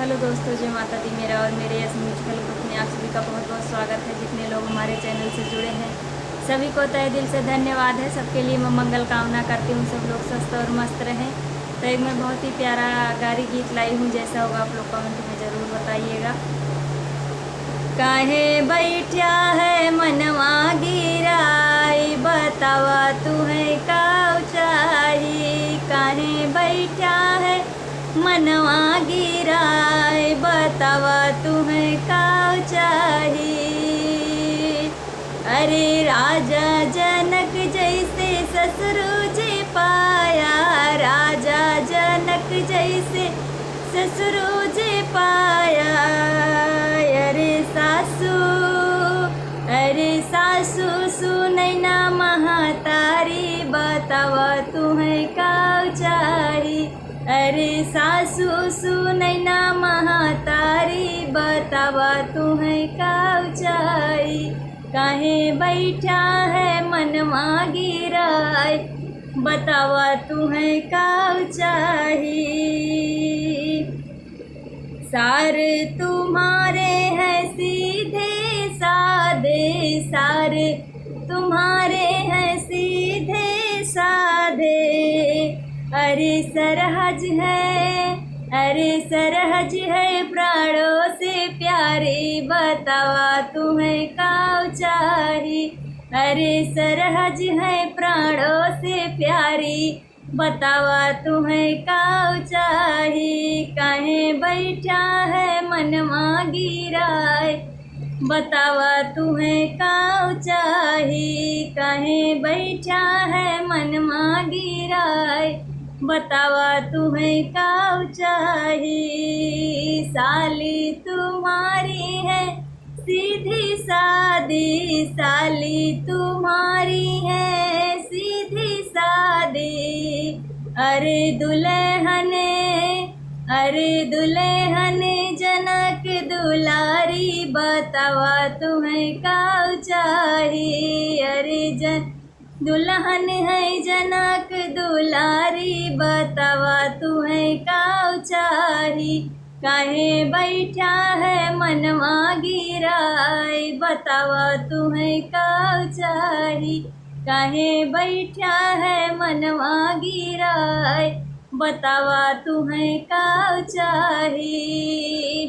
Hello दोस्तों, जय माता दी। मेरा और मेरे यस म्यूजिकल ग्रुप में आप सभी का बहुत बहुत स्वागत है। जितने लोग हमारे चैनल से जुड़े हैं सभी को तहे दिल से धन्यवाद है। सबके लिए मैं मंगल कामना करती हूँ, सब लोग स्वस्थ और मस्त रहें। तो एक मैं बहुत ही प्यारा गारी गीत लाई हूँ, जैसा होगा आप लोग कमेंट में ज़रूर बताइएगा। काहे बैठा है मनवा गिराई, बतावा तू है का ऊंचाई। काहे बैठा है मनवा गिराए, बतावा तुम्हें का चाहिए। अरे राजा जनक जैसे ससुर जी पाया, राजा जनक जैसे ससुर जी पाया। अरे सासू सुनैना महातारी, बतावा तुम्हें का चाहिए। अरे सासू सुनैना महातारी, बतावा तुम्हें का ऊंचाई। काहे बैठा है मनवा गिराए, बतावा तुम्हें का ऊंचाई। सार तुम्हारे हैं सीधे साधे, सार तुम्हारे हैं सीधे साधे। अरे सरहज है, अरे सरहज है प्राणों से प्यारी, बतावा तुम्हें का चाहिए। अरे सरहज है प्राणों से प्यारी, बतावा तुम्हें का चाहिए। काहे बैठा है मनवा गिराए, बतावा तुम्हें का चाहिए। काहे बैठा है मनवा गिराए, बतावा तुम्हें का चाहिए। साली तुम्हारी है सीधी सादी, साली तुम्हारी है सीधी सादी। अरे दुल्हने, अरे दुल्हने जनक दुलारी, बतावा तुम्हें का चाहिए। अरे दुल्हन है जनक दुलारी, बतावा तुम्हें का चाहिए। काहे बैठा है मनवा गिराए, बतावा तुम्हें का चाहिए। काहे बैठा है मनवा गिराए, बतावा तुम्हें का चाहिए।